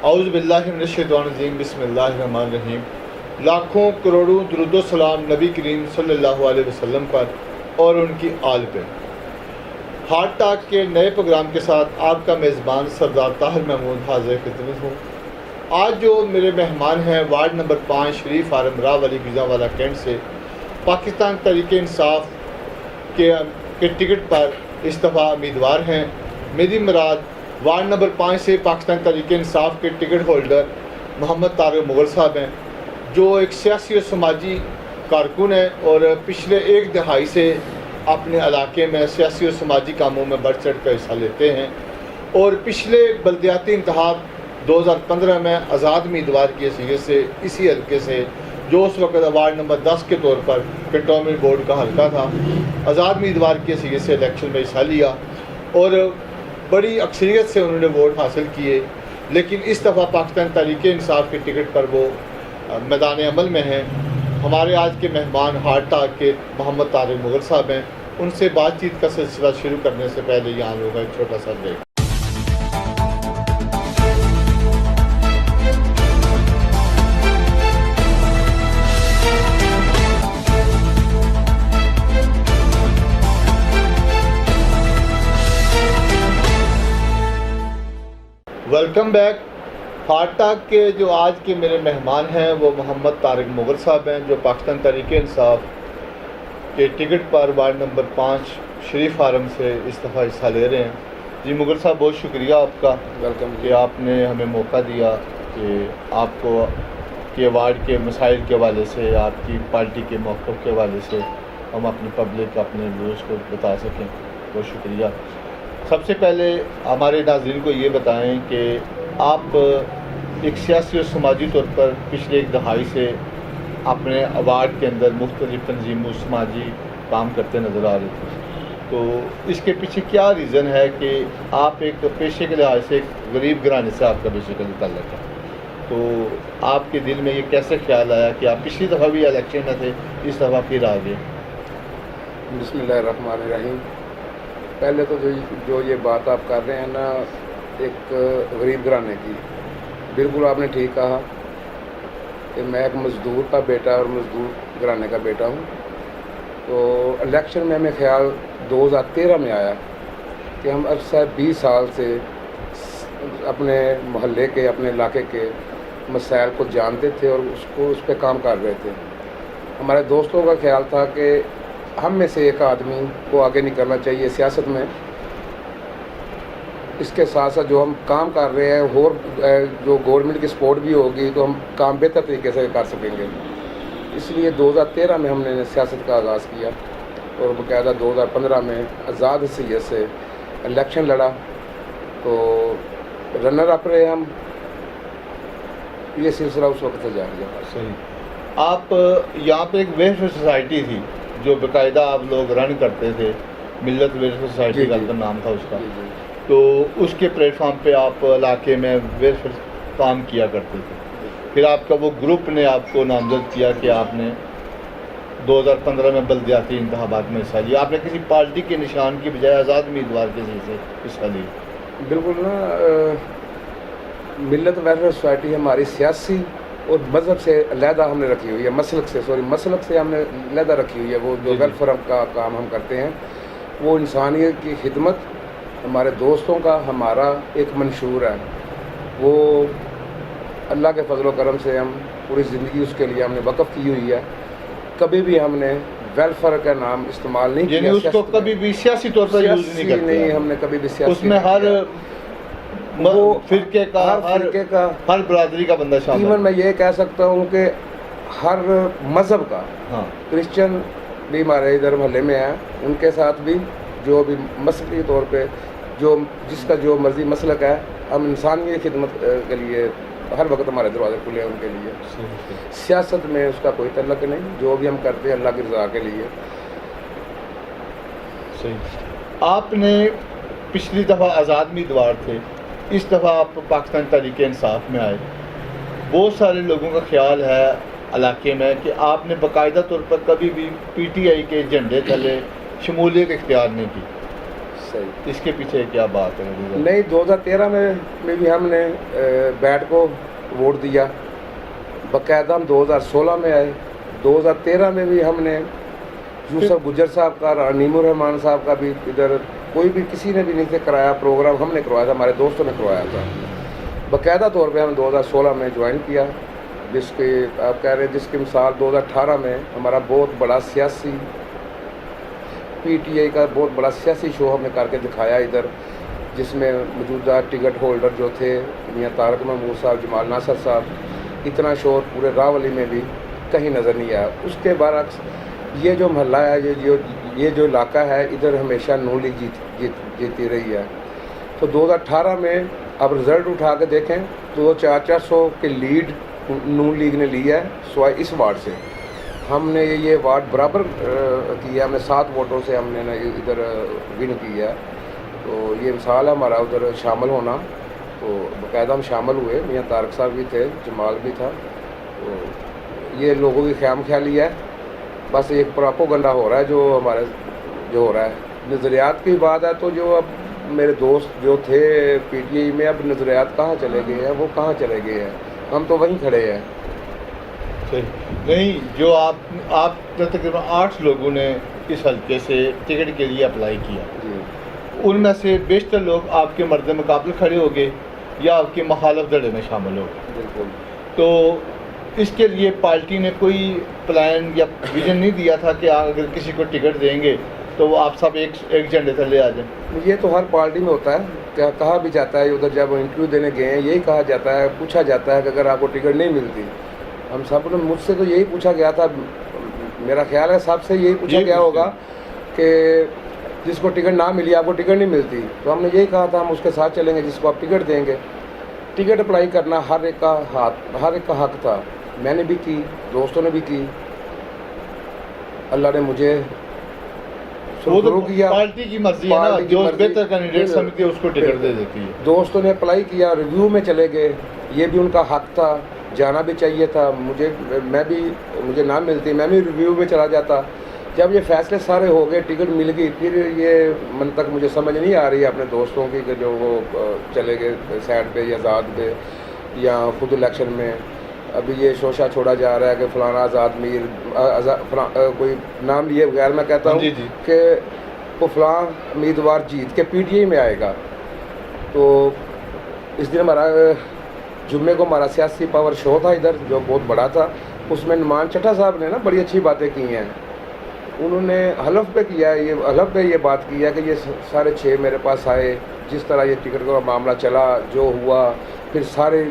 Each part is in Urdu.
اعوذ باللہ من الشیطان الرجیم، بسم اللہ الرحمن الرحیم۔ لاکھوں کروڑوں درود و سلام نبی کریم صلی اللہ علیہ وسلم پر اور ان کی آل پہ۔ ہارٹ ٹاک کے نئے پروگرام کے ساتھ آپ کا میزبان سردار طاہر محمود حاضر خدمت ہوں۔ آج جو میرے مہمان ہیں وارڈ نمبر 5 شریف فارم راہ والی گزا والا کینٹ سے پاکستان تحریک انصاف کے ٹکٹ پر استعفیٰ امیدوار ہیں۔ میری مراد وارڈ نمبر 5 سے پاکستان تحریک انصاف کے ٹکٹ ہولڈر محمد طارق مغل صاحب ہیں، جو ایک سیاسی و سماجی کارکن ہیں اور پچھلے ایک دہائی سے اپنے علاقے میں سیاسی و سماجی کاموں میں بڑھ چڑھ کر حصہ لیتے ہیں، اور پچھلے بلدیاتی انتخاب 2015 میں آزاد امیدوار کی حیثیت سے اسی حلقے سے، جو اس وقت وارڈ نمبر 10 کے طور پر کنٹونمنٹ بورڈ کا حلقہ تھا، آزاد امیدوار کی حیثیت سے الیکشن میں حصہ لیا اور بڑی اکثریت سے انہوں نے ووٹ حاصل کیے، لیکن اس دفعہ پاکستان تحریک انصاف کے ٹکٹ پر وہ میدان عمل میں ہیں۔ ہمارے آج کے مہمان ہارٹ ٹاک کے محمد طارق مغل صاحب ہیں۔ ان سے بات چیت کا سلسلہ شروع کرنے سے پہلے یہاں ہوگا ایک چھوٹا سا break. Welcome back. Heart talk کے جو آج کے میرے مہمان ہیں وہ محمد طارق مغل صاحب ہیں، جو پاکستان تحریک انصاف کے ٹکٹ پر وارڈ نمبر 5 شریف فارم سے استعفیٰ حصہ لے رہے ہیں۔ جی مغل صاحب، بہت شکریہ آپ کا ویلکم کہ آپ نے ہمیں موقع دیا کہ آپ کو کے وارڈ کے مسائل کے حوالے سے، آپ کی پارٹی کے موقف کے حوالے سے ہم اپنی پبلک اپنے ویوز کو بتا سکیں۔ بہت شکریہ۔ سب سے پہلے ہمارے ناظرین کو یہ بتائیں کہ آپ ایک سیاسی اور سماجی طور پر پچھلے ایک دہائی سے اپنے وارڈ کے اندر مختلف تنظیموں سماجی کام کرتے نظر آ رہے تھے، تو اس کے پیچھے کیا ریزن ہے کہ آپ ایک پیشے کے لحاظ سے ایک غریب گھرانے سے آپ کا بیسیکلی تعلق ہے، تو آپ کے دل میں یہ کیسے خیال آیا کہ آپ پچھلی دفعہ بھی الیکشن میں تھے، اس دفعہ پھر آ گئے؟ بسم اللہ الرحمن الرحیم۔ پہلے تو جو یہ بات آپ کر رہے ہیں نا ایک غریب گھرانے کی، بالکل آپ نے ٹھیک کہا کہ میں ایک مزدور کا بیٹا اور مزدور گھرانے کا بیٹا ہوں۔ تو الیکشن میں ہمیں خیال 2013 میں آیا کہ ہم عرصہ 20 سال سے اپنے محلے کے اپنے علاقے کے مسائل کو جانتے تھے اور اس پہ کام کر رہے تھے۔ ہمارے دوستوں کا خیال تھا کہ ہم میں سے ایک آدمی کو آگے نکلنا چاہیے سیاست میں، اس کے ساتھ ساتھ جو ہم کام کر رہے ہیں اور جو گورنمنٹ کی سپورٹ بھی ہوگی تو ہم کام بہتر طریقے سے کر سکیں گے۔ اس لیے 2013 میں ہم نے سیاست کا آغاز کیا اور باقاعدہ 2015 میں آزاد حیثیت سے الیکشن لڑا، تو رنر اپ رہے ہم۔ یہ سلسلہ اس وقت سے جاری ہے۔ صحیح۔ آپ یہاں پہ ایک ویلفیئر سوسائٹی تھی جو باقاعدہ آپ لوگ رن کرتے تھے، ملت ویلفیئر سوسائٹی کا نام تھا اس کا، تو اس کے پلیٹ فارم پہ آپ علاقے میں ویلفیئر کام کیا کرتے تھے۔ پھر آپ کا وہ گروپ نے آپ کو نامزد کیا کہ آپ نے 2015 میں بلدیاتی انتخابات میں حصہ لیا۔ آپ نے کسی پارٹی کے نشان کی بجائے آزاد امیدوار کے ذریعے سے حصہ لیا۔ بالکل نا، ملت ویلفیئر سوسائٹی ہماری سیاسی اور مذہب سے علیحدہ ہم نے رکھی ہوئی ہے، مسلک سے ہم نے علیحدہ رکھی ہوئی ہے۔ وہ جو ویلفیئر کا کام ہم کرتے ہیں وہ انسانیت کی خدمت، ہمارے دوستوں کا ہمارا ایک منشور ہے۔ وہ اللہ کے فضل و کرم سے ہم پوری زندگی اس کے لیے ہم نے وقف کی ہوئی ہے۔ کبھی بھی ہم نے ویلفیئر کا نام استعمال نہیں کیا، یعنی اس کو کبھی بھی سیاسی طور پر یوز نہیں کرتے؟ نہیں، ہم نے کبھی بھی سیاسی، اس میں ہر فرقے کا ہر برادری کا بندہ شامل ہے۔ ایون میں یہ کہہ سکتا ہوں کہ ہر مذہب کا، کرسچن بھی ہمارے ادھر محلے میں ہیں، ان کے ساتھ بھی جو بھی مسلکی طور پہ جس کا جو مرضی مسلک ہے، ہم انسانی خدمت کے لیے ہر وقت ہمارے دروازے کھلے ہیں ان کے لیے۔ سیاست میں اس کا کوئی تعلق نہیں، جو بھی ہم کرتے ہیں اللہ کی رضا کے لیے۔ صحیح۔ آپ نے پچھلی دفعہ آزاد امیدوار تھے، اس دفعہ آپ پاکستان تحریک انصاف میں آئے۔ بہت سارے لوگوں کا خیال ہے علاقے میں کہ آپ نے باقاعدہ طور پر کبھی بھی پی ٹی آئی کے جھنڈے تلے شمولیت اختیار نہیں کی۔ صحیح. اس کے پیچھے کیا بات ہے؟ نہیں 2013 میں بھی ہم نے بیٹ کو ووٹ دیا. باقاعدہ ہم 2016 میں آئے. 2013 میں بھی ہم نے یوسف گجر صاحب کا، رنیم الرحمان صاحب کا بھی ادھر کوئی بھی کسی نے بھی نہیں کرایا پروگرام، ہم نے کروایا تھا، ہمارے دوستوں نے کروایا تھا. باقاعدہ طور پہ ہم 2016 میں جوائن کیا، جس کے آپ کہہ رہے ہیں جس کی مثال 2018 میں ہمارا بہت بڑا سیاسی پی ٹی آئی کا بہت بڑا سیاسی شو ہم نے کر کے دکھایا ادھر، جس میں موجودہ ٹکٹ ہولڈر جو تھے میاں طارق محمود صاحب، جمال ناصر صاحب، اتنا شور پورے راولی میں بھی کہیں نظر نہیں آیا. اس کے برعکس یہ جو محلہ ہے، یہ جو علاقہ ہے، ادھر ہمیشہ نون لیگ جیتی رہی ہے. تو 2018 میں اب رزلٹ اٹھا کے دیکھیں تو 400 کے لیڈ نون لیگ نے لی ہے، سوائے اس وارڈ سے. ہم نے یہ وارڈ برابر کیا، ہم نے 7 ووٹوں سے ہم نے ادھر ون کیا ہے. تو یہ مثال ہے ہمارا ادھر شامل ہونا. تو باقاعدہ ہم شامل ہوئے، میاں طارق صاحب بھی تھے، جمال بھی تھا. تو یہ لوگوں کی خیام خیالی ہے، بس ایک پراپوگنڈا ہو رہا ہے جو ہمارے جو ہو رہا ہے. نظریات کی بات ہے تو جو اب میرے دوست جو تھے پی ٹی آئی میں، اب نظریات کہاں چلے گئے ہیں؟ وہ کہاں چلے گئے ہیں؟ ہم تو وہیں کھڑے ہیں. نہیں، جو آپ تقریباً 8 لوگوں نے اس حلقے سے ٹکٹ کے لیے اپلائی کیا، جی. ان میں سے بیشتر لوگ آپ کے مرد مقابل کھڑے ہو گئے یا آپ کے مخالف دھڑے میں شامل ہو گئے. بالکل. تو اس کے لیے پارٹی نے کوئی پلان یا ویژن نہیں دیا تھا کہ اگر کسی کو ٹکٹ دیں گے تو وہ آپ سب ایک جھنڈے تلے آ جائیں؟ یہ تو ہر پارٹی میں ہوتا ہے، کہا بھی جاتا ہے. ادھر جب انٹرویو دینے گئے ہیں یہی کہا جاتا ہے، پوچھا جاتا ہے کہ اگر آپ کو ٹکٹ نہیں ملتی، ہم سب نے، مجھ سے تو یہی پوچھا گیا تھا، میرا خیال ہے سب سے یہی پوچھا گیا ہوگا کہ جس کو ٹکٹ نہ ملی، آپ کو ٹکٹ نہیں ملتی، تو ہم نے یہی کہا تھا ہم اس کے ساتھ چلیں گے جس کو آپ ٹکٹ دیں گے. ٹکٹ اپلائی کرنا ہر ایک کا حق تھا. میں نے بھی کی، دوستوں نے بھی کی. اللہ نے مجھے شروع کیا، پارٹی کی مرضی ہے نا، جو بہتر کینڈیڈیٹ سمجھتی ہے اس کو ٹکٹ دے دیتی ہے. دوستوں نے اپلائی کیا، ریویو میں چلے گئے، یہ بھی ان کا حق تھا، جانا بھی چاہیے تھا. مجھے نہ ملتی میں بھی ریویو میں چلا جاتا. جب یہ فیصلے سارے ہو گئے، ٹکٹ مل گئی، پھر یہ من تک مجھے سمجھ نہیں آ رہی ہے اپنے دوستوں کی کہ جو وہ چلے گئے سائڈ پہ یا آزاد پہ یا خود الیکشن میں. ابھی یہ شوشہ چھوڑا جا رہا ہے کہ فلانا آزاد میر کوئی نام لیے بغیر میں کہتا ہوں کہ وہ فلاں امیدوار جیت کے پی ٹی آئی میں آئے گا. تو اس دن ہمارا جمعے کو ہمارا سیاسی پاور شو تھا ادھر جو بہت بڑا تھا. اس میں نعمان چٹھا صاحب نے نا بڑی اچھی باتیں کی ہیں. انہوں نے حلف پہ یہ بات کی ہے کہ یہ سارے 6 میرے پاس آئے، جس طرح یہ ٹکٹ کا معاملہ چلا، جو ہوا، پھر سارے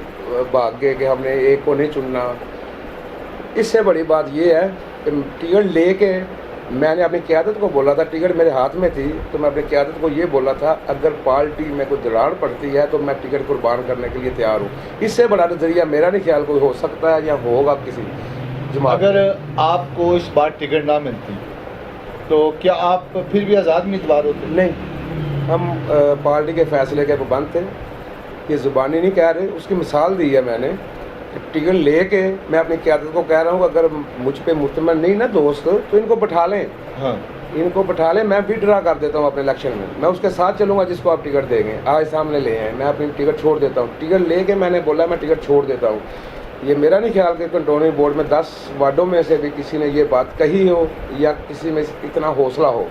بھاگ گئے کہ ہم نے ایک کو نہیں چننا. اس سے بڑی بات یہ ہے کہ ٹکٹ لے کے میں نے اپنی قیادت کو بولا تھا، ٹکٹ میرے ہاتھ میں تھی تو میں اپنی قیادت کو یہ بولا تھا اگر پارٹی میں کوئی دراڑ پڑتی ہے تو میں ٹکٹ قربان کرنے کے لیے تیار ہوں. اس سے بڑا نظریہ میرا نہیں خیال کوئی ہو سکتا ہے یا ہوگا کسی جماعت. اگر آپ کو اس بار ٹکٹ نہ ملتی تو کیا آپ پھر بھی آزاد امیدوار ہوتے؟ نہیں، ہم پارٹی کے فیصلے کے پابند تھے. یہ زبانی نہیں کہہ رہے، اس کی مثال دی ہے میں نے. ٹکٹ لے کے میں اپنی قیادت کو کہہ رہا ہوں اگر مجھ پہ مطمئن نہیں نا دوست تو ان کو بٹھا لیں. ہاں، ان کو بٹھا لیں. میں بھی ڈرا کر دیتا ہوں اپنے الیکشن میں اس کے ساتھ چلوں گا جس کو آپ ٹکٹ دیں گے. آج سامنے لے آئیں، میں اپنی ٹکٹ چھوڑ دیتا ہوں. ٹکٹ لے کے میں نے بولا میں ٹکٹ چھوڑ دیتا ہوں. یہ میرا نہیں خیال کہ کنٹرولنگ بورڈ میں 10 وارڈوں میں سے بھی کسی نے یہ بات کہی ہو یا کسی میں اتنا حوصلہ ہو.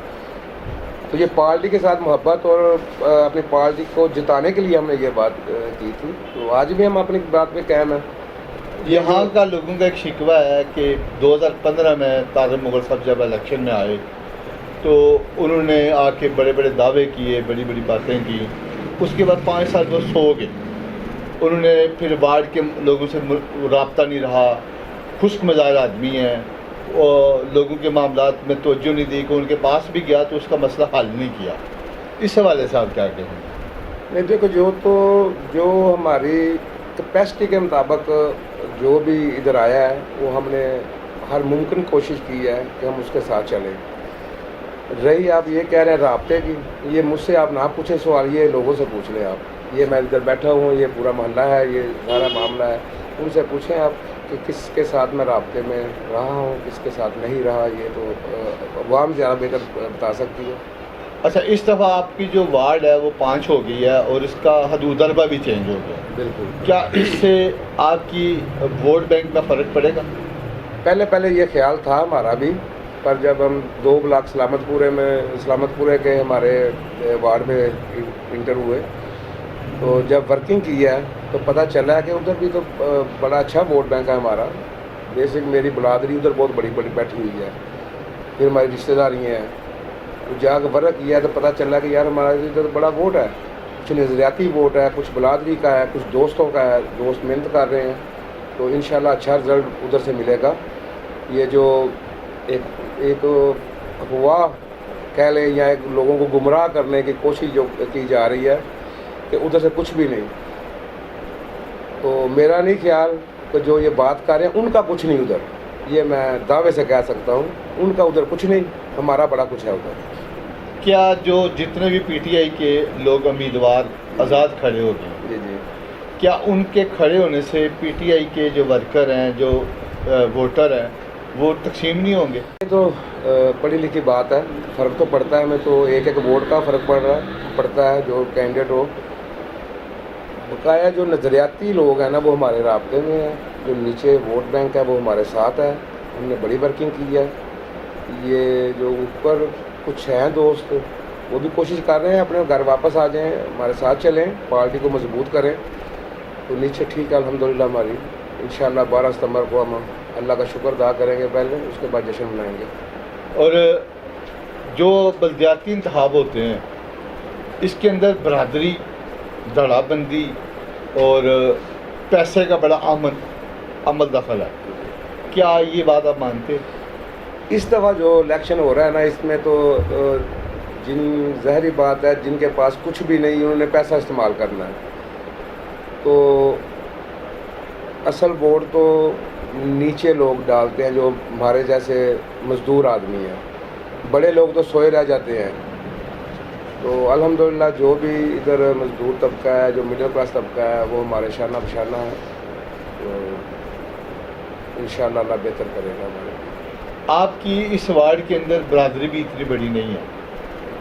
تو یہ پارٹی کے ساتھ محبت اور اپنی پارٹی کو جتانے کے لیے ہم نے یہ بات کی تھی. تو آج بھی ہم اپنی بات پہ قائم ہیں. یہاں کا لوگوں کا ایک شکوہ ہے کہ 2015 میں طارق مغل صاحب جب الیکشن میں آئے تو انہوں نے آ کے بڑے بڑے دعوے کیے، بڑی بڑی باتیں کی. اس کے بعد 5 سال وہ سو گئے. انہوں نے پھر وارڈ کے لوگوں سے رابطہ نہیں رہا. خشک مزاج آدمی ہیں اور لوگوں کے معاملات میں توجہ نہیں دی کہ ان کے پاس بھی گیا تو اس کا مسئلہ حل نہیں کیا. اس حوالے سے آپ کیا کہیں؟ نہیں دیکھو، جو ہماری کیپیسٹی کے مطابق جو بھی ادھر آیا ہے وہ ہم نے ہر ممکن کوشش کی ہے کہ ہم اس کے ساتھ چلیں. رہی آپ یہ کہہ رہے ہیں رابطے کی، یہ مجھ سے آپ نہ پوچھیں سوال، یہ لوگوں سے پوچھ لیں آپ. یہ میں ادھر بیٹھا ہوں، یہ پورا محلہ ہے، یہ سارا معاملہ ہے. ان سے پوچھیں آپ کہ کس کے ساتھ میں رابطے میں رہا ہوں، کس کے ساتھ نہیں رہا. یہ تو عوام زیادہ بہتر بتا سکتی ہے. اچھا، اس دفعہ آپ کی جو وارڈ ہے وہ 5 ہو گئی ہے اور اس کا حدود ضربہ بھی چینج ہو گیا، بالکل. کیا اس سے آپ کی ووٹ بینک میں فرق پڑے گا؟ پہلے یہ خیال تھا ہمارا بھی، پر جب ہم 2 بلاک سلامت پورے کے ہمارے وارڈ میں انٹر ہوئے تو جب ورکنگ کی ہے تو پتہ چلا کہ ادھر بھی تو بڑا اچھا ووٹ بینک ہے ہمارا. بیسک میری برادری ادھر بہت بڑی بیٹھی ہوئی ہے، پھر ہماری رشتہ داری ہیں. جا کے ورک کیا تو پتہ چلا کہ یار ہمارا ادھر بڑا ووٹ ہے، کچھ نظریاتی ووٹ ہے، کچھ برادری کا ہے، کچھ دوستوں کا ہے، دوست محنت کر رہے ہیں. تو انشاءاللہ اچھا رزلٹ ادھر سے ملے گا. یہ جو ایک افواہ کہہ لیں یا ایک لوگوں کو گمراہ کرنے کی کوشش جو کی جا رہی ہے کہ ادھر سے کچھ بھی نہیں، تو میرا نہیں خیال کہ جو یہ بات کر رہے ہیں ان کا کچھ نہیں ادھر. یہ میں دعوے سے کہہ سکتا ہوں ان کا ادھر کچھ نہیں، ہمارا بڑا کچھ ہے ادھر. کیا جو جتنے بھی پی ٹی آئی کے لوگ امیدوار آزاد کھڑے ہو گئے، جی کیا ان کے کھڑے ہونے سے پی ٹی آئی کے جو ورکر ہیں، جو ووٹر ہیں، وہ تقسیم نہیں ہوں گے؟ یہ تو پڑھی لکھی بات ہے، فرق تو پڑتا ہے. ہمیں تو ایک ووٹ کا فرق پڑتا ہے جو کینڈیڈیٹ ہو. بقایا جو نظریاتی لوگ ہیں نا وہ ہمارے رابطے میں ہیں، جو نیچے ووٹ بینک ہے وہ ہمارے ساتھ ہے. ہم نے بڑی ورکنگ کی ہے. یہ جو اوپر کچھ ہیں دوست وہ بھی کوشش کر رہے ہیں اپنے گھر واپس آ جائیں، ہمارے ساتھ چلیں، پارٹی کو مضبوط کریں. تو نیچے ٹھیک ہے الحمدللہ ہماری. انشاءاللہ 12 ستمبر کو ہم اللہ کا شکر ادا کریں گے پہلے، اس کے بعد جشن منائیں گے. اور جو بلدیاتی انتخاب ہوتے ہیں اس کے اندر برادری، دھڑا بندی اور پیسے کا بڑا عمل دخل ہے، کیا یہ بات آپ مانتے ہیں؟ اس دفعہ جو الیکشن ہو رہا ہے نا اس میں تو جن ظاہری بات ہے جن کے پاس کچھ بھی نہیں انہوں نے پیسہ استعمال کرنا ہے. تو اصل ووٹ تو نیچے لوگ ڈالتے ہیں جو ہمارے جیسے مزدور آدمی ہیں. بڑے لوگ تو سوئے رہ جاتے ہیں. تو الحمدللہ جو بھی ادھر مزدور طبقہ ہے، جو مڈل کلاس طبقہ ہے، وہ ہمارے شانہ بشانہ ہے. تو انشاءاللہ اللہ بہتر کرے گا ہمارے. آپ کی اس وارڈ کے اندر برادری بھی اتنی بڑی نہیں ہے،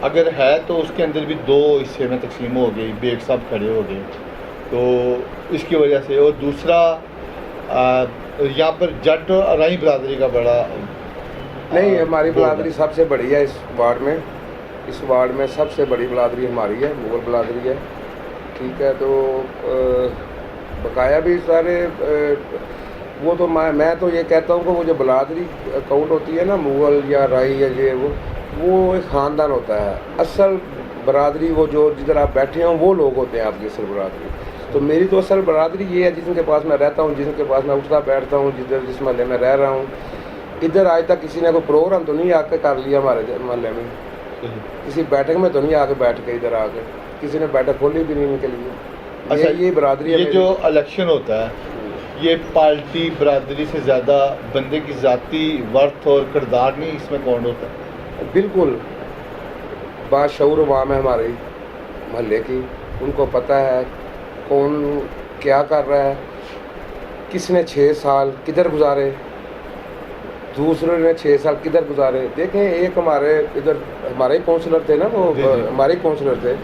اگر ہے تو اس کے اندر بھی 2 حصے میں تقسیم ہو گئی، بیگ صاحب کھڑے ہو گئے، تو اس کی وجہ سے. اور دوسرا یہاں پر جٹ اور رائی برادری کا بڑا نہیں، ہماری برادری سب سے بڑی ہے اس وارڈ میں. اس وارڈ میں سب سے بڑی برادری ہماری ہے، مغل برادری ہے. ٹھیک ہے. تو بقایا بھی سارے وہ تو میں تو یہ کہتا ہوں کہ وہ جو برادری اکاؤنٹ ہوتی ہے نا، مغل یا رائی یا یہ وہ ایک خاندان ہوتا ہے. اصل برادری وہ جو جدھر آپ بیٹھے ہوں وہ لوگ ہوتے ہیں آپ کی اصل برادری. تو میری تو اصل برادری یہ ہے جن کے پاس میں رہتا ہوں، جن کے پاس میں اٹھتا بیٹھتا ہوں، جس محلے میں رہ رہا ہوں. ادھر آج تک کسی نے کوئی پروگرام تو نہیں آ کے کر لیا ہمارے محلے میں، کسی بیٹھک میں تو نہیں آ کے بیٹھ کے ادھر آ کے کسی نے بیٹھک کھولی بھی نہیں ان کے لیے. اچھا، یہ برادری ہے. یہ جو الیکشن ہوتا ہے یہ پارٹی برادری سے زیادہ بندے کی ذاتی ورث اور کردار نہیں اس میں کون ہوتا ہے؟ بالکل باشعور عوام ہے ہمارے محلے کی. ان کو پتہ ہے کون کیا کر رہا ہے، کس نے 6 سال کدھر گزارے، دوسرے نے 6 سال کدھر گزارے. دیکھیں ایک ہمارے ادھر ہمارے ہی کونسلر تھے نا، وہ ہمارے ہی کونسلر تھے،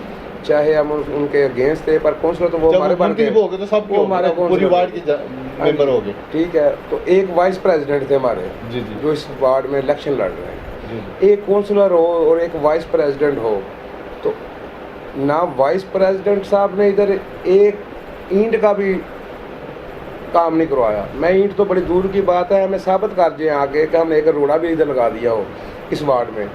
چاہے ہم ان کے اگینسٹ تھے، پر کونسلر تو وہ ہمارے بن گئے، ہو گئے تو سب وہ ہمارے پوری وارڈ کے ممبر ہو گئے. ٹھیک ہے. تو ایک وائس پریزیڈنٹ تھے ہمارے جو اس وارڈ میں الیکشن لڑ رہے ہیں. ایک کونسلر ہو اور ایک وائس پریزیڈنٹ ہو، تو نہ وائس پریزیڈنٹ صاحب نے ادھر ایک اینٹ کا بھی کام نہیں کروایا. میں اینٹ تو بڑی دور کی بات ہے، ہمیں ثابت کر دیں آگے کہ ہم ایک روڑا بھی ادھر لگا دیا ہو اس وارڈ میں.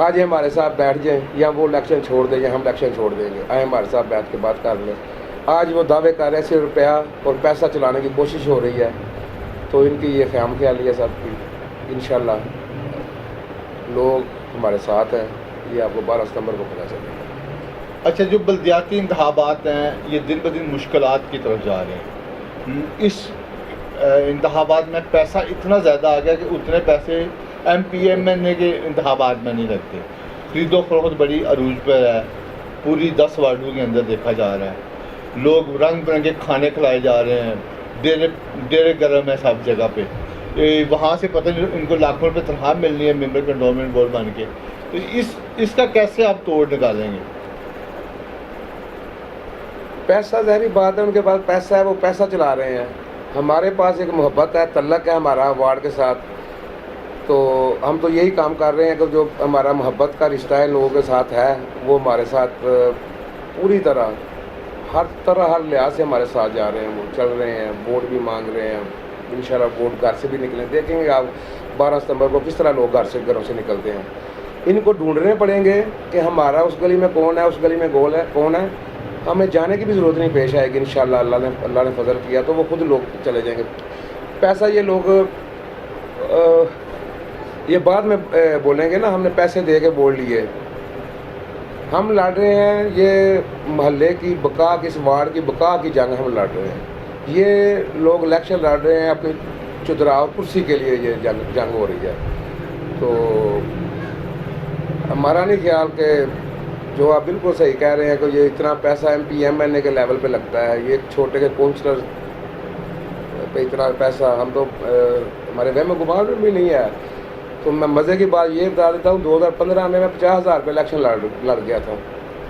آج ہمارے ساتھ بیٹھ جائیں یا وہ الیکشن چھوڑ دیں یا ہم الیکشن چھوڑ دیں گے، آئے ہمارے ساتھ بیٹھ کے بات کر لیں. آج وہ دعوے کر رہے ہیں صرف روپیہ اور پیسہ چلانے کی کوشش ہو رہی ہے. تو ان کی یہ خیام خیالی ہے سب کی. انشاءاللہ لوگ ہمارے ساتھ ہیں، یہ آپ کو 12 ستمبر کو پتہ چلے گا. اچھا، جو بلدیاتی انتخابات ہیں یہ دن بدن مشکلات کی طرف جا رہے ہیں. اس انتخابات میں پیسہ اتنا زیادہ آ گیا کہ اتنے پیسے ایم پی ایم این اے کے انتخابات میں نہیں لگتے. خرید و فروخت بڑی عروج پر ہے، پوری 10 وارڈوں کے اندر دیکھا جا رہا ہے. لوگ رنگ برنگے کھانے کھلائے جا رہے ہیں، ڈیرے گرم ہے سب جگہ پہ. وہاں سے پتہ نہیں ان کو لاکھوں روپے تنخواہ ملنی ہے ممبر کنٹونمنٹ بورڈ بن کے. تو اس کا کیسے آپ توڑ نکالیں گے؟ پیسہ ظاہری بات ہے، ان کے پاس پیسہ ہے، وہ پیسہ چلا رہے ہیں. ہمارے پاس ایک محبت ہے، تعلق ہے ہمارا وارڈ کے ساتھ. تو ہم تو یہی کام کر رہے ہیں کہ جو ہمارا محبت کا رشتہ ہے لوگوں کے ساتھ ہے، وہ ہمارے ساتھ پوری طرح ہر لحاظ سے ہمارے ساتھ جا رہے ہیں. وہ چل رہے ہیں، ووٹ بھی مانگ رہے ہیں. انشاءاللہ ووٹ گھر سے بھی نکلیں. دیکھیں گے آپ 12 ستمبر کو کس طرح لوگ گھروں سے نکلتے ہیں. ان کو ڈھونڈنے پڑیں گے کہ ہمارا اس گلی میں کون ہے، اس گلی میں کون ہے. ہمیں جانے کی بھی ضرورت نہیں پیش آئے گی. انشاءاللہ اللہ نے فضل کیا تو وہ خود لوگ چلے جائیں گے. پیسہ یہ لوگ یہ بعد میں بولیں گے نا ہم نے پیسے دے کے ووٹ لیے. ہم لڑ رہے ہیں یہ محلے کی بقا کی، اس وارڈ کی بقا کی جنگ ہم لڑ رہے ہیں. یہ لوگ الیکشن لڑ رہے ہیں اپنی چتراؤ کرسی کے لیے، یہ جنگ ہو رہی ہے. تو ہمارا نہیں خیال کہ جو آپ بالکل صحیح کہہ رہے ہیں کہ یہ اتنا پیسہ ایم پی ایم این اے کے لیول پہ لگتا ہے. یہ ایک چھوٹے کے کونسلر پہ اتنا پیسہ ہم تو ہمارے وہم گمان میں بھی نہیں ہے. تو میں مزے کی بات یہ بتا دیتا ہوں، 2015 میں 50,000 پہ الیکشن لڑ گیا تھا.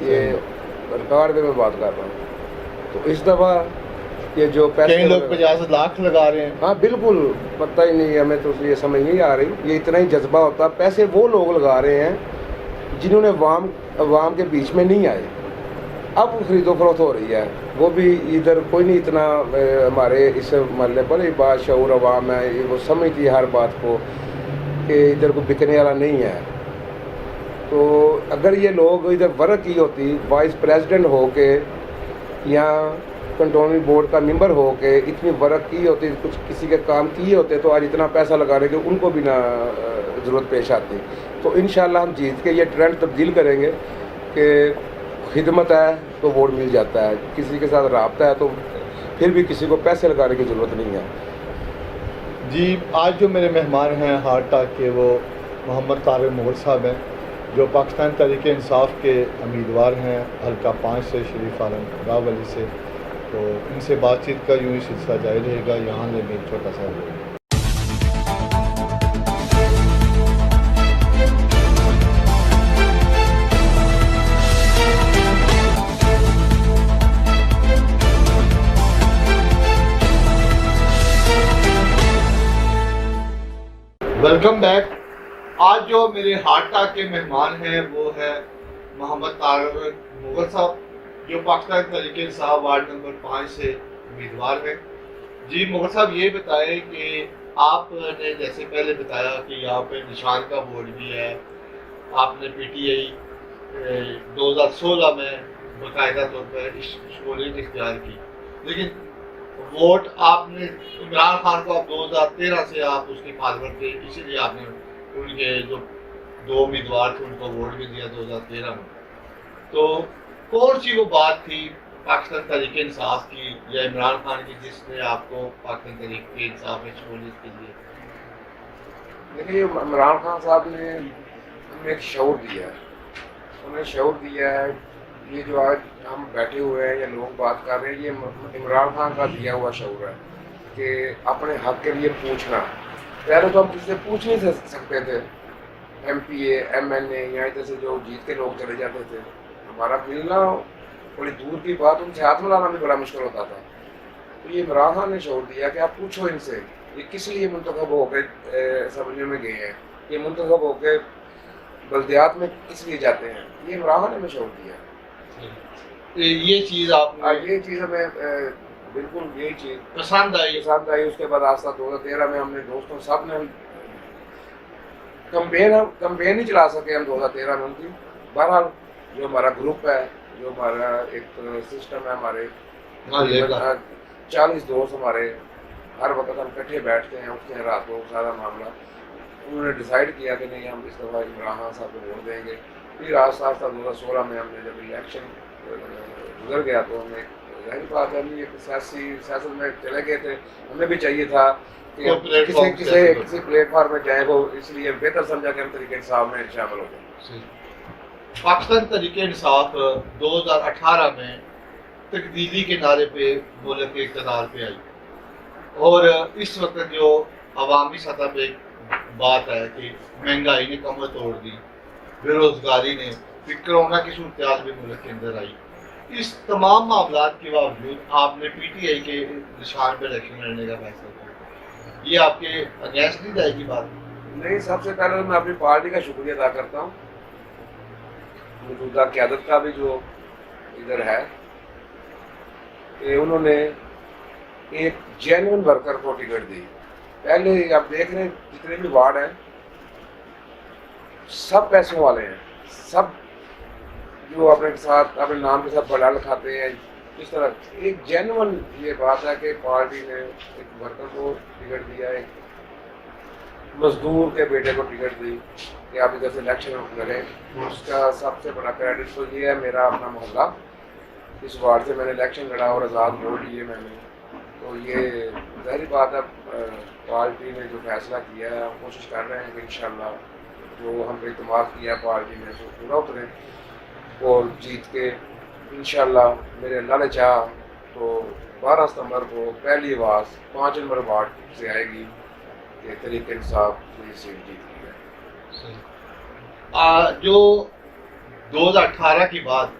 یہ ریکارڈ پہ میں بات کر رہا ہوں. تو اس دفعہ یہ جو پیسے کئی لوگ 50 لاکھ لگا رہے ہیں. ہاں بالکل، پتہ ہی نہیں، ہمیں تو یہ سمجھ نہیں آ رہی. یہ اتنا ہی جذبہ ہوتا. پیسے وہ لوگ لگا رہے ہیں جنہوں نے عوام کے بیچ میں نہیں آئے. اب خرید و فروخت ہو رہی ہے. وہ بھی ادھر کوئی نہیں اتنا ہمارے اس محلے پر بات شعور عوام ہے، وہ سمجھتی ہے ہر بات کو کہ ادھر کو بکنے والا نہیں ہے. تو اگر یہ لوگ ادھر ورک کی ہوتی، وائس پریزیڈنٹ ہو کے یا کنٹرولنگ بورڈ کا ممبر ہو کے اتنی ورک کی ہوتی، کچھ کسی کے کام کیے ہوتے تو آج اتنا پیسہ لگانے کے ان کو بھی نہ ضرورت پیش آتی. تو انشاءاللہ ہم جیت کے یہ ٹرینڈ تبدیل کریں گے کہ خدمت ہے تو ووٹ مل جاتا ہے، کسی کے ساتھ رابطہ ہے تو پھر بھی کسی کو پیسے لگانے کی ضرورت نہیں ہے. جی آج جو میرے مہمان ہیں ہارٹ ٹاک کے، وہ محمد طارق مغل صاحب ہیں جو پاکستان تحریک انصاف کے امیدوار ہیں حلقہ 5 سے، شریف عالم راولی سے. تو ان سے بات چیت کا یوں ہی سلسلہ جاری رہے گا. یہاں لے میں چھوٹا سا ویلکم بیک. آج جو میرے ہارٹ ٹاک کے مہمان ہیں وہ ہے محمد طارق مغل صاحب جو پاکستان تحریک انصاف وارڈ نمبر 5 سے امیدوار ہیں. جی مغل صاحب یہ بتائیں کہ آپ نے جیسے پہلے بتایا کہ یہاں پہ نشان کا بورڈ بھی ہے، آپ نے پی ٹی آئی 2016 میں باقاعدہ طور پر شمولیت اختیار کی، لیکن ووٹ آپ نے عمران خان کو، آپ 2013 سے آپ اس کے فالوور تھے، اسی لیے آپ نے ان کے جو 2 امیدوار تھے ان کو ووٹ بھی دیا 2013 میں. تو کون سی وہ بات تھی پاکستان تحریک انصاف کی یا عمران خان کی جس نے آپ کو پاکستان تحریک انصاف میں شمولیت کے لیے؟ دیکھیے عمران خان صاحب نے ہمیں ایک شعور دیا ہے، انہیں شعور دیا ہے. یہ جو آج ہم بیٹھے ہوئے ہیں یا لوگ بات کر رہے ہیں، یہ عمران خان کا دیا ہوا شعور ہے کہ اپنے حق کے لیے پوچھنا. پہلے تو ہم کسی سے پوچھ نہیں سکتے تھے، M P A M N A یا ادھر سے جو جیت کے لوگ چلے جاتے تھے، ہمارا ملنا بڑی دور کی بات، ان سے ہاتھ ملانا بھی بڑا مشکل ہوتا تھا. تو یہ عمران خان نے شعور دیا کہ آپ پوچھو ان سے یہ کس لیے منتخب ہو کے اسمبلیوں میں گئے ہیں، یہ منتخب ہو کے بلدیات میں کس لیے جاتے ہیں. یہ عمران خان نے ہمیں شعور دیا. یہ چیز آپ یہ چیز ہمیں بالکل یہی چیز پسند آئی. اس کے بعد آستہ 2013 میں ہم نے دوستوں سب نے کمپین نہیں چلا سکے ہم 2013 میں ان کی. بہرحال جو ہمارا گروپ ہے، جو ہمارا ایک سسٹم ہے، ہمارے 40 دوست ہمارے ہر وقت ہم کٹھے بیٹھتے ہیں، اٹھتے ہیں رات کو سارا معاملہ. انہوں نے ڈیسائیڈ کیا کہ نہیں ہم اس دفعہ عمران خان صاحب کو ووٹ دیں گے. پھر آہستہ آہستہ 2016 میں ہم نے جب الیکشن گزر گیا تو ہمیں ظاہر بات ہے ہم سیاست میں چلے گئے تھے. ہمیں بھی چاہیے تھا کہ کسی پلیٹ فارم میں جائیں، وہ اس لیے بہتر سمجھا کہ ہم تحریک انصاف میں شامل ہو جائیں. پاکستان تحریک انصاف 2018 میں تبدیلی کے نعرے پہ ملک کے اقتدار پہ آئی، اور اس وقت جو عوامی سطح پہ بات ہے کہ مہنگائی نے کمر توڑ دی، بے روزگاری نے، پھر کرونا کی صورتحال بھی ملک کے اندر آئی، اس تمام معاملات کے باوجود آپ نے پی ٹی آئی کے نشان پہ الیکشن لڑنے کا فیصلہ کیا، یہ آپ کے اگینسٹ نہیں جائے گی بات؟ نہیں، سب سے پہلے میں اپنی پارٹی کا شکریہ ادا کرتا ہوں، موجودہ قیادت کا بھی جو ادھر ہے، کہ انہوں نے ایک جینوئن ورکر کو ٹکٹ دی. پہلے آپ دیکھ رہے ہیں جتنے بھی وارڈ ہیں سب پیسوں والے ہیں، سب جو اپنے ساتھ اپنے نام کے ساتھ بڑا لکھاتے ہیں. اس طرح ایک جینوئن یہ بات ہے کہ پارٹی نے ایک ورکر کو ٹکٹ دیا، ایک مزدور کے بیٹے کو ٹکٹ دی کہ آپ ادھر سے الیکشن لڑیں. اس کا سب سے بڑا کریڈٹ تو یہ ہے، میرا اپنا محلہ، اس وارڈ سے میں نے الیکشن لڑا اور آزاد ووٹ لیے میں نے. تو یہ ظاہری بات ہے پارٹی نے جو فیصلہ کیا ہے، ہم کوشش کر رہے ہیں کہ انشاءاللہ جو ہم پہ اعتماد کیا پارٹی نے تو پورا اتریں اور جیت کے انشاءاللہ میرے اللہ نے چاہا تو 12 ستمبر کو پہلی آواز 5 نمبر وارڈ سے آئے گی کہ تحریک انصاف یہ سیٹ جیت کی ہے. جو 2018 کے بعد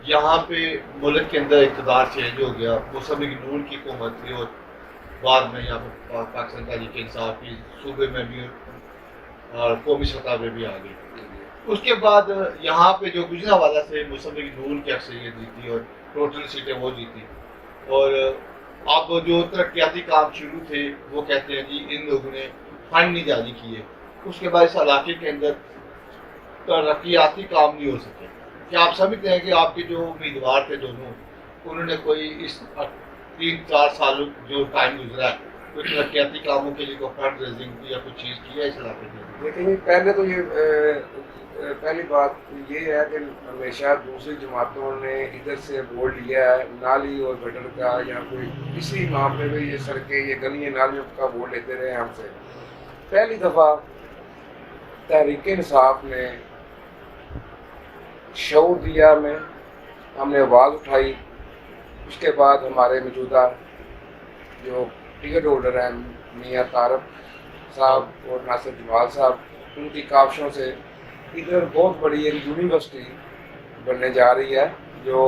یہاں پہ ملک کے اندر اقتدار چینج ہو گیا، موسمی نون کی حکومت تھی اور بعد میں یہاں پہ پاکستان تحریک انصاف کی صوبے میں بھی اور قومی سطح پہ بھی آ گئی. اس کے بعد یہاں پہ جو گجرانوالہ سے موسمی نون کی اکثریت جیتی اور ٹوٹل سیٹیں وہ جیتی، اور اب جو ترقیاتی کام شروع تھے وہ کہتے ہیں جی ان لوگوں نے فنڈ نہیں جاری کیے. اس کے بعد اس علاقے کے اندر ترقیاتی کام نہیں ہو سکے. کیا آپ سمجھتے ہیں کہ آپ کے جو امیدوار تھے دونوں، انہوں نے کوئی اس 3-4 سالوں جو ٹائم گزرا ہے کوئی ترقیاتی کاموں کے لیے کوئی فنڈ ریزنگ یا کچھ چیز کی ہے اس علاقے میں؟ لیکن پہلے تو یہ پہلی بات یہ ہے کہ ہمیشہ دوسری جماعتوں نے ادھر سے ووٹ لیا ہے، نالی اور گٹر کا یا کوئی کسی معاملے میں یہ سڑکیں یہ گلیاں نالیوں کا ووٹ لیتے رہے ہم سے. پہلی دفعہ تحریک انصاف نے شعور دیا ہم نے آواز اٹھائی. اس کے بعد ہمارے موجودہ جو ٹکٹ ہولڈر ہیں میاں طارق صاحب اور ناصر جمال صاحب، ان کی کاوشوں سے ادھر بہت بڑی ایک یونیورسٹی بننے جا رہی ہے جو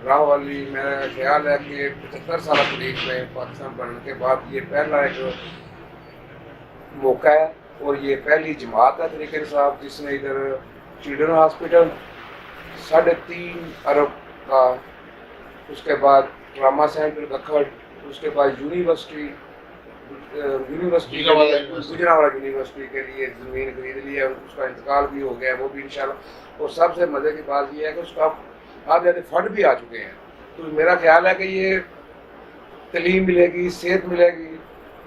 راہ والی، میرا خیال ہے کہ 75 سالہ تاریخ میں پاکستان بننے کے بعد یہ پہلا ایک موقع ہے اور یہ پہلی جماعت ہے تحریک انصاف جس نے ادھر چلڈرن ہاسپٹل 3.5 ارب کا، اس کے بعد ٹراما سینٹر ککھڑ، اس کے بعد یونیورسٹی گجرانوالہ یونیورسٹی کے لیے زمین خرید لی ہے. اس کا انتقال بھی ہو گیا ہے وہ بھی انشاءاللہ. اور سب سے مزے کی بات یہ ہے کہ اس کا آدھے فنڈ بھی آ چکے ہیں. تو میرا خیال ہے کہ یہ تعلیم ملے گی، صحت ملے گی،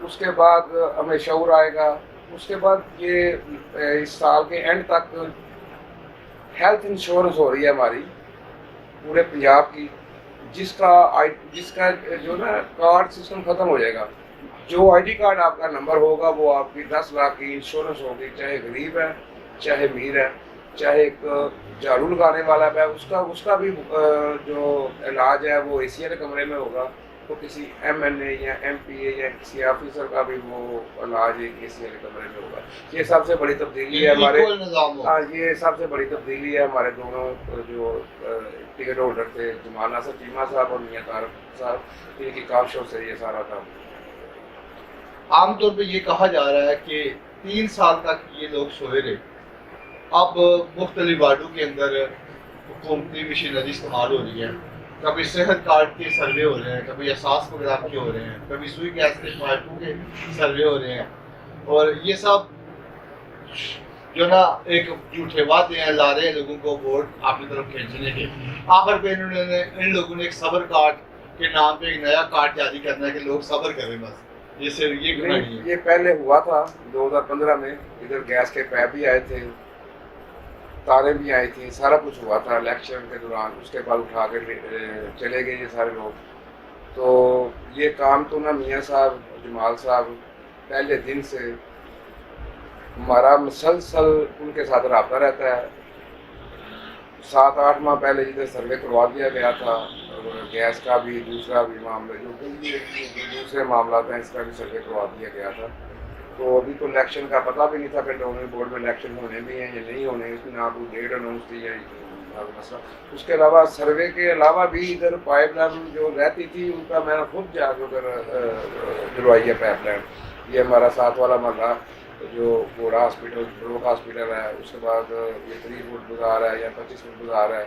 اس کے بعد ہمیں شعور آئے گا. اس کے بعد یہ اس سال کے اینڈ تک ہیلتھ انشورنس ہو رہی ہے ہماری پورے پنجاب کی، جس کا جو نا کارڈ سسٹم ختم ہو جائے گا. جو آئی ڈی کارڈ آپ کا نمبر ہوگا وہ آپ کی 10 لاکھ کی انشورنس ہوگی، چاہے غریب ہے چاہے امیر ہے، چاہے ایک جھاڑو لگانے والا ہے اس کا بھی جو علاج ہے وہ اے سی والے کمرے میں ہوگا. تو کسی ایم این اے یا ایم پی اے یا کسی آفیسر کا بھی وہ علاج ایک اے سی والے کمرے میں ہوگا. یہ سب سے بڑی تبدیلی ہے ہمارے، یہ سب سے بڑی تبدیلی ہے ہمارے دونوں جو ٹکٹ ہولڈر تھے جمال ناصر چیمہ صاحب اور میاں طارق صاحب، ان کی کاوشوں سے یہ سارا کام. عام طور پہ یہ کہا جا رہا ہے کہ 3 سال تک یہ لوگ سوئے رہے، اب مختلف وارڈوں کے اندر حکومتی مشینری استعمال ہو رہی ہے. کبھی صحت کارڈ کے سروے ہو رہے ہیں، کبھی احساس پروگرام کے ہو رہے ہیں، کبھی سوئی گیس کے پائپوں کے سروے ہو رہے ہیں، اور یہ سب جو نا ایک جھوٹے وعدے ہیں لا رہے ہیں لوگوں کو ووٹ اپنی طرف کھینچنے کے. آخر پہ ان لوگوں نے ایک صبر کارڈ کے نام پہ ایک نیا کارڈ جاری کرنا ہے کہ لوگ صبر کریں بس. یہ پہلے ہوا تھا 2015 میں، ادھر گیس کے پیپ بھی آئے تھے، تاریں بھی آئی تھیں، سارا کچھ ہوا تھا الیکشن کے دوران. اس کے بعد اٹھا کے چلے گئے یہ سارے لوگ. تو یہ کام تو نا میاں صاحب جمال صاحب پہلے دن سے ہمارا مسلسل ان کے ساتھ رابطہ رہتا ہے. 7-8 ماہ پہلے جدھر سروے کروا دیا گیا تھا گیس کا بھی، دوسرا بھی معاملہ جو دوسرے معاملات ہیں اس کا بھی سروے کروا دیا گیا تھا. تو ابھی تو الیکشن کا پتہ بھی نہیں تھا کہ ڈونری بورڈ میں الیکشن ہونے بھی ہیں یا نہیں ہونے، اس میں نہ کوئی ڈیٹ اناؤنس تھی یا مسئلہ۔ اس کے علاوہ سروے کے علاوہ بھی ادھر پائپ لائن جو رہتی تھی ان کا میں نے خود جا کے ادھر دلوائی ہے پائپ لائن۔ یہ ہمارا ساتھ والا محلہ جو گھوڑا ہاسپٹل بروک ہاسپٹل ہے، اس کے بعد یہ 3 فٹ بازار ہے یا 25 فٹ بازار ہے،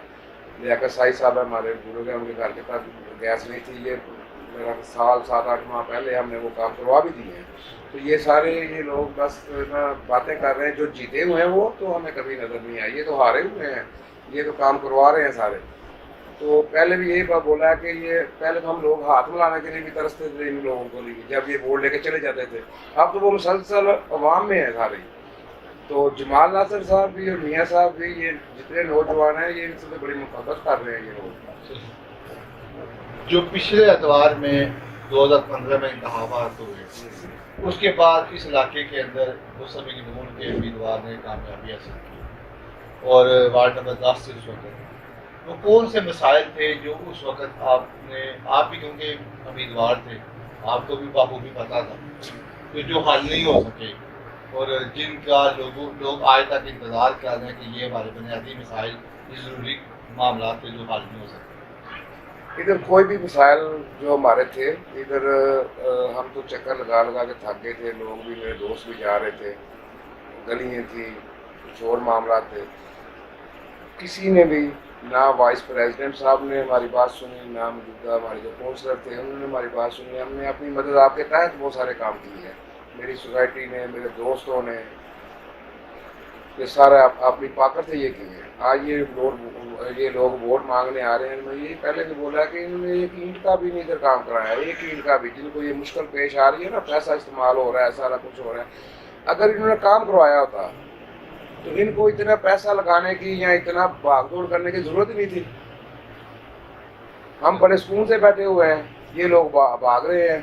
لیاقت سائی صاحب ہے ہمارے بزرگ ہیں، ان کے گھر کے پاس گیس نہیں تھی، یہ میرا سال 7-8 ماہ پہلے ہم نے وہ کام کروا بھی دیے ہیں۔ تو یہ سارے یہ لوگ بس باتیں کر رہے ہیں، جو جیتے ہوئے ہیں وہ تو ہمیں کبھی نظر نہیں آئی، یہ تو ہارے ہوئے ہیں، یہ تو کام کروا رہے ہیں سارے۔ تو پہلے بھی یہی بات بولا ہے کہ یہ پہلے تو ہم لوگ ہاتھ ملانے کے لیے بھی ترستے تھے ان لوگوں کو لیے جب یہ ووٹ لے کے چلے جاتے تھے، اب تو وہ مسلسل عوام میں ہیں سارے۔ تو جمال ناصر صاحب بھی اور میاں صاحب بھی، یہ جتنے نوجوان ہیں یہ ان سے بڑی محبت کر رہے ہیں یہ لوگ۔ جو پچھلے اتوار میں 2015 میں انتخابات ہوئے، اس کے بعد اس علاقے کے اندر مسلم نون کے امیدوار نے کامیابی حاصل کی اور وارڈ نمبر 10 سے اس وقت وہ کون سے مسائل تھے جو اس وقت آپ بھی کیونکہ امیدوار تھے، آپ کو بھی بخوبی پتہ تھا، جو حل نہیں ہو سکے اور جن کا لوگ آج تک انتظار کر رہے ہیں کہ یہ ہمارے بنیادی مسائل، یہ ضروری معاملات تھے جو حل نہیں ہو سکتے؟ ادھر کوئی بھی مسائل جو ہمارے تھے ادھر ہم تو چکر لگا لگا کے تھک گئے تھے، لوگ بھی میرے دوست بھی جا رہے تھے، گلیاں تھیں، کچھ اور معاملات تھے، کسی نے بھی نہ وائس پریزیڈنٹ صاحب نے ہماری بات سنی، نہ موجودہ ہمارے جو کونسلر تھے انہوں نے ہماری بات سنی۔ ہم نے اپنی مدد آپ کے تحت بہت سارے کام کیے ہیں، میری سوسائٹی نے، میرے دوستوں نے، یہ سارا اپنی پاکر سے یہ کیے ہیں۔ آج یہ لوگ ووٹ مانگنے آ رہے ہیں، میں یہ پہلے بھی بولا کہ انہوں نے ایک اینٹ کا بھی نہیں ادھر کام کرایا، ایک اینٹ کا بھی، جن کو یہ مشکل پیش آ رہی ہے نا، پیسہ استعمال ہو رہا ہے، سارا کچھ ہو رہا ہے، اگر انہوں نے کام کروایا ہوتا تو ان کو اتنا پیسہ لگانے کی یا اتنا بھاگ دوڑ کرنے کی ضرورت ہی نہیں تھی۔ ہم بڑے سکون سے بیٹھے ہوئے ہیں، یہ لوگ بھاگ رہے ہیں،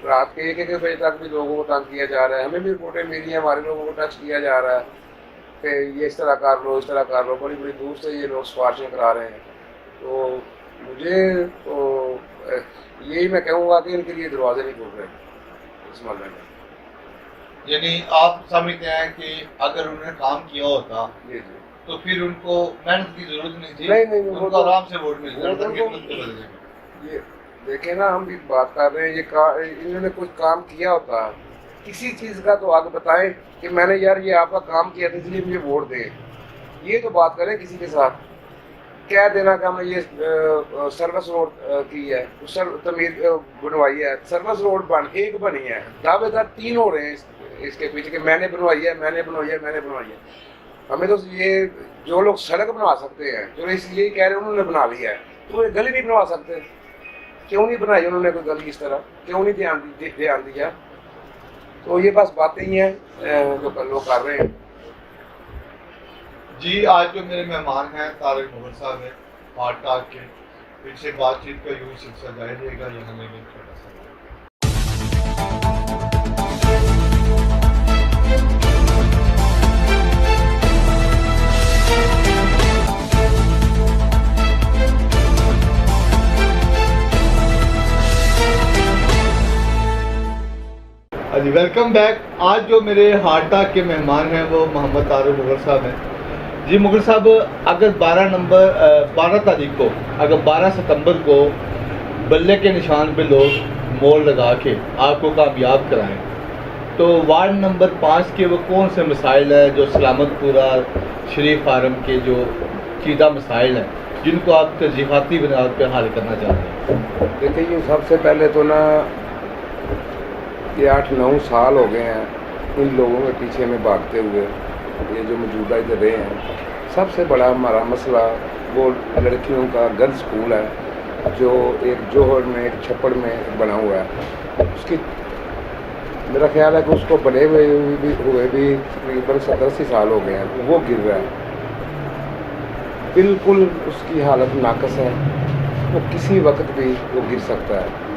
رات کے 1-1 بجے تک بھی لوگوں کو تنگ کیا جا رہا ہے، ہمیں بھی رپورٹیں ملی ہیں، ہمارے لوگوں کو ٹچ کیا جا رہا ہے کہ یہ اس طرح کر لو، اس طرح کر لو، بڑی بڑی دور سے یہ لوگ سفارشیں کرا رہے ہیں۔ تو مجھے تو یہی میں کہوں گا کہ ان کے لیے دروازے نہیں کھول رہے اس معاملے میں۔ یعنی آپ سمجھتے ہیں کہ اگر انہوں نے کام کیا ہوتا جی تو پھر ان کو محنت کی ضرورت نہیں تھی، نہیں، ان کو آرام سے ووٹ مل جاتا تھا۔ یہ دیکھیں نا، ہم بھی بات کر رہے ہیں، یہ انہوں نے کچھ کام کیا ہوتا، کسی چیز کا تو آگے بتائیں کہ میں نے یار یہ آپ کا کام کیا تھا اس لیے مجھے ووٹ دیں، یہ تو بات کریں کسی کے ساتھ۔ کہہ دینا کہ ہم نے یہ سروس روڈ کی ہے، تعمیر بنوائی ہے، سروس روڈ ایک بنی ہے، دعوے دار 3 ہو رہے ہیں اس کے پیچھے کہ میں نے بنوائی ہے، میں نے بنوائی ہے، میں نے بنوائی ہے۔ ہمیں تو یہ جو لوگ سڑک بنا سکتے ہیں، جو اس لیے کہہ رہے ہیں انہوں نے بنا لی ہے، تو وہ گلی نہیں بنوا سکتے؟ کیوں نہیں بنائی انہوں نے کوئی گلی اس طرح؟ کیوں نہیں دھیان دیا؟ تو یہ بس باتیں ہی ہیں جو لوگ کر رہے ہیں۔ جی، آج جو میرے مہمان ہیں طارق مغل صاحب ہیں ہارٹ ٹاک کے، ان سے بات چیت کا یوں سلسلہ جاری رہے گا، یہاں میں بھی چھوٹا سا جی ویلکم بیک۔ آج جو میرے ہارٹ ٹاک کے مہمان ہیں وہ محمد طارق مغل صاحب ہیں۔ جی مغل صاحب، اگر 12 تاریخ کو، اگر 12 ستمبر کو بلے کے نشان پہ لوگ مور لگا کے آپ کو کامیاب کرائیں تو وارڈ نمبر 5 کے وہ کون سے مسائل ہیں جو سلامت پورہ شریف فارم کے جو چیدہ مسائل ہیں جن کو آپ ترجیحاتی بنیاد پہ حل کرنا چاہتے ہیں؟ دیکھیں، یہ سب سے پہلے تو نا یہ 8-9 سال ہو گئے ہیں ان لوگوں کے پیچھے میں بھاگتے ہوئے، یہ جو موجودہ ادھر رہے ہیں۔ سب سے بڑا ہمارا مسئلہ وہ لڑکیوں کا گرلز اسکول ہے جو ایک جوہر میں، ایک چھپڑ میں بنا ہوا ہے، اس کی میرا خیال ہے کہ اس کو بنے ہوئے بھی تقریباً 70-80 سال ہو گئے ہیں، وہ گر رہا ہے، بالکل اس کی حالت ناقص ہے، وہ کسی وقت بھی وہ گر سکتا ہے۔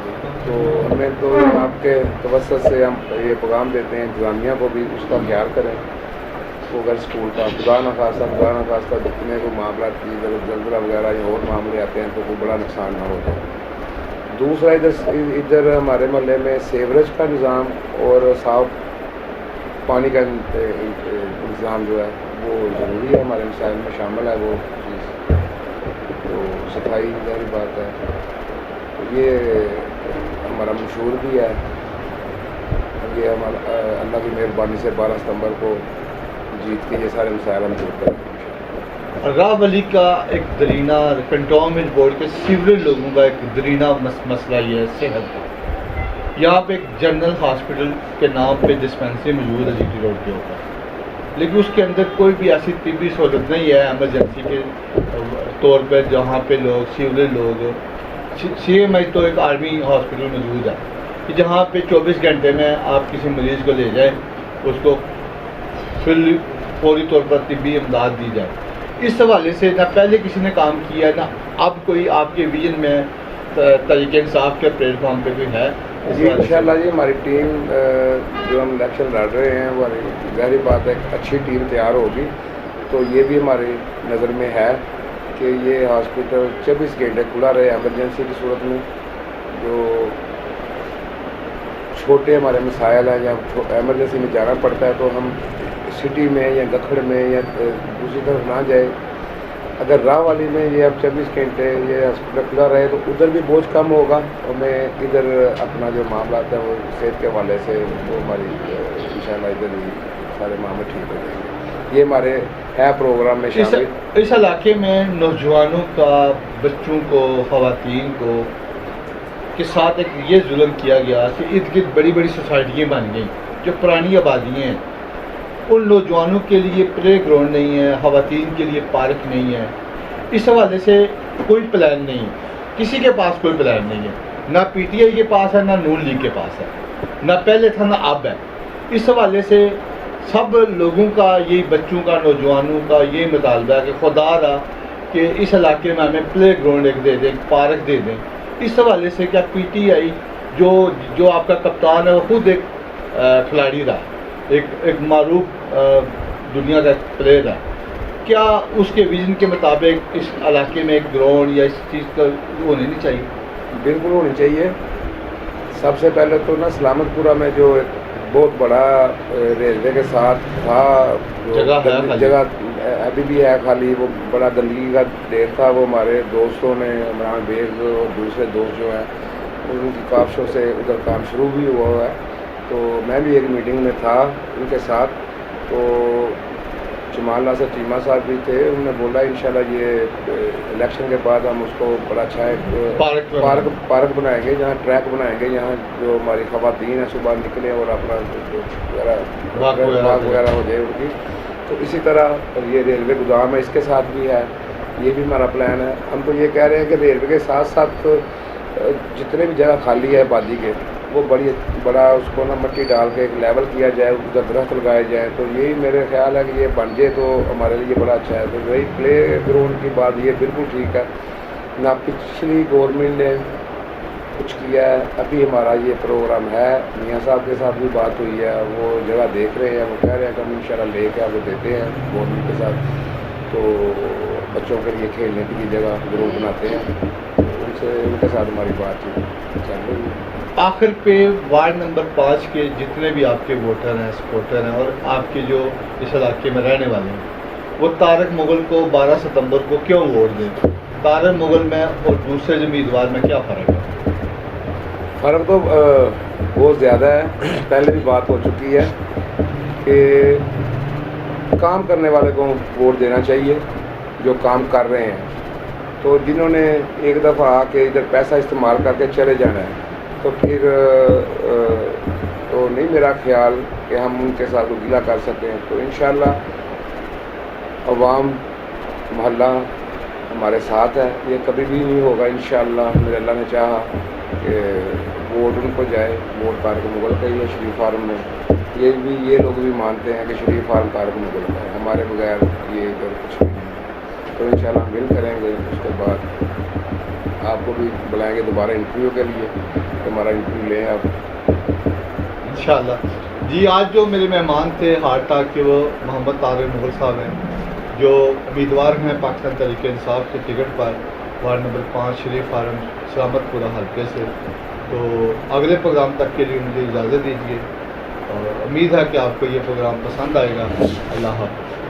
تو ہمیں تو آپ کے توسط سے ہم یہ پیغام دیتے ہیں انتظامیہ کو بھی اس کا خیال کریں، وہ اگر اسکول کا خدا نخواستہ جتنے کو معاملات کی زلزلہ وغیرہ یا اور معاملے آتے ہیں تو کوئی بڑا نقصان نہ ہو جائے۔ دوسرا ادھر ہمارے محلے میں سیوریج کا نظام اور صاف پانی کا انتظام جو ہے وہ ضروری ہے، ہمارے مسائل میں شامل ہے وہ چیز، تو صفائی ظاہری بات ہے، تو یہ ہمارا مشہور بھی ہے، یہ ہمارا اللہ کی مہربانی سے 12 ستمبر کو جیت کے یہ سارے مسائل ہم دور کریں گے۔ راہ ولی کا ایک درینہ کنٹونمنٹ بورڈ کے سیوریج لوگوں کا ایک درینہ مسئلہ یہ ہے صحت کا۔ یہاں پہ ایک جنرل ہاسپٹل کے نام پہ ڈسپینسری موجود ہے جی ٹی روڈ کے اوپر، لیکن اس کے اندر کوئی بھی ایسی طبی سہولت نہیں ہے ایمرجنسی کے طور پہ جہاں پہ لوگ سیوریج لوگ سی ایم آئی تو ایک آرمی ہاسپٹل موجود ہے کہ جہاں پہ 24 گھنٹے میں آپ کسی مریض کو لے جائیں، اس کو فوری طور پر طبی امداد دی جائے۔ اس حوالے سے نہ پہلے کسی نے کام کیا ہے، نہ اب کوئی آپ کے ویژن میں طریقہ انصاف کے پلیٹ فارم پہ کوئی ہے؟ جی انشاءاللہ جی ہماری ٹیم جو ہم الیکشن لڑ رہے ہیں وہ ظاہری بات ہے ایک اچھی ٹیم تیار ہوگی، تو یہ بھی ہماری نظر میں ہے کہ یہ ہاسپٹل 24 گھنٹے کھلا رہے ایمرجنسی کی صورت میں، جو چھوٹے ہمارے مسائل ہیں یا ایمرجنسی میں جانا پڑتا ہے تو ہم سٹی میں یا گکھڑ میں یا دوسری طرف نہ جائے، اگر راہ والی میں یہ اب 24 گھنٹے یہ ہاسپٹل کھلا رہے تو ادھر بھی بوجھ کم ہوگا، اور میں ادھر اپنا جو معاملات ہیں وہ صحت کے حوالے سے وہ ہماری انشاءاللہ ادھر ہی سارے معاملے ٹھیک ہو جائیں گے۔ یہ ہمارے ہے پروگرام میں شامل۔ اس علاقے میں نوجوانوں کا، بچوں کو، خواتین کو کے ساتھ ایک یہ ظلم کیا گیا کہ ارد گرد بڑی بڑی سوسائٹیاں بن گئیں جو پرانی آبادیاں ہیں، ان نوجوانوں کے لیے پلے گراؤنڈ نہیں ہے، خواتین کے لیے پارک نہیں ہے، اس حوالے سے کوئی پلان نہیں، کسی کے پاس کوئی پلان نہیں ہے، نہ پی ٹی آئی کے پاس ہے، نہ نون لیگ کے پاس ہے، نہ پہلے تھا نہ اب ہے۔ اس حوالے سے سب لوگوں کا، یہ بچوں کا، نوجوانوں کا یہ مطالبہ ہے کہ خدا را کہ اس علاقے میں ہمیں پلے گراؤنڈ ایک دے دیں، ایک پارک دے دیں۔ اس حوالے سے کیا پی ٹی آئی جو آپ کا کپتان ہے وہ خود ایک کھلاڑی رہا، ایک معروف دنیا کا پلیئر ہے، کیا اس کے ویژن کے مطابق اس علاقے میں ایک گراؤنڈ یا اس چیز کا ہونی نہیں چاہیے؟ بالکل ہونی چاہیے۔ سب سے پہلے تو نا سلامت پورہ میں جو ایک بہت بڑا ریلوے کے ساتھ تھا جگہ ابھی بھی ہے خالی، وہ بڑا گندگی کا ڈھیر تھا، وہ ہمارے دوستوں نے عمران بیگ اور دوسرے دوست جو ہیں ان کی کاوشوں سے ادھر کام شروع بھی ہوا ہے، تو میں بھی ایک میٹنگ میں تھا ان کے ساتھ، تو جمال ناصر چیمہ صاحب بھی تھے، انہوں نے بولا انشاءاللہ یہ الیکشن کے بعد ہم اس کو بڑا اچھا ایک پارک بنائیں گے، جہاں ٹریک بنائیں گے، یہاں جو ہماری خواتین ہیں صبح نکلیں اور اپنا واک وغیرہ ہو جائے ان کی۔ تو اسی طرح یہ ریلوے گودام ہے، اس کے ساتھ بھی ہے، یہ بھی ہمارا پلان ہے۔ ہم تو یہ کہہ رہے ہیں کہ ریلوے کے ساتھ ساتھ جتنے بھی جگہ خالی ہے آبادی کے وہ بڑا اس کو نا مٹی ڈال کے ایک لیول کیا جائے، ادھر درخت لگائے جائیں، تو یہی میرے خیال ہے کہ یہ بن جائے تو ہمارے لیے بڑا اچھا ہے۔ تو وہی پلے گراؤنڈ کی بات یہ بالکل ٹھیک ہے، نہ پچھلی گورنمنٹ نے کچھ کیا ہے، ابھی ہمارا یہ پروگرام ہے، میاں صاحب کے ساتھ بھی بات ہوئی ہے، وہ جگہ دیکھ رہے ہیں، وہ کہہ رہے ہیں کہ ہم انشاءاللہ لے کے آپ کو دیتے ہیں گورنمنٹ کے ساتھ، تو بچوں کے لیے کھیلنے کی جگہ ضرور بناتے ہیں، ان کے ساتھ ہماری بات چیت چل رہی ہے۔ آخر پہ وارڈ نمبر 5 کے جتنے بھی آپ کے ووٹر ہیں، سپورٹر ہیں، اور آپ کے جو اس علاقے میں رہنے والے ہیں، وہ طارق مغل کو 12 ستمبر کو کیوں ووٹ دیں؟ طارق مغل میں اور دوسرے امیدوار میں کیا فرق ہے؟ فرق تو بہت زیادہ ہے، پہلے بھی بات ہو چکی ہے کہ کام کرنے والے کو ووٹ دینا چاہیے، جو کام کر رہے ہیں، تو جنہوں نے ایک دفعہ آ کے ادھر پیسہ استعمال کر کے چلے جانا ہے تو پھر تو نہیں میرا خیال کہ ہم ان کے ساتھ گلہ کر سکیں۔ تو انشاءاللہ عوام محلہ ہمارے ساتھ ہے، یہ کبھی بھی نہیں ہوگا انشاءاللہ، میرے اللہ نے چاہا کہ ووٹ ان کو جائے، ووٹ طارق مغل کا ہی ہے شریف فارم میں، یہ لوگ بھی مانتے ہیں کہ شریف فارم طارق مغل کا ہے، ہمارے بغیر یہ ادھر کچھ نہیں ہے۔ تو انشاءاللہ ہم مل کریں گے، اس کے بعد آپ کو بھی بلائیں گے دوبارہ انٹرویو کے لیے، ہمارا انٹرویو لیں آپ انشاءاللہ۔ جی آج جو میرے مہمان تھے ہارٹ ٹاک کے، وہ محمد طارق مغل صاحب ہیں، جو امیدوار ہیں پاکستان تحریک انصاف کے ٹکٹ پر وارڈ نمبر 5 شریف فارم سلامت پورہ حلقے سے۔ تو اگلے پروگرام تک کے لیے مجھے اجازت دیجیے، اور امید ہے کہ آپ کو یہ پروگرام پسند آئے گا. اللہ حافظ.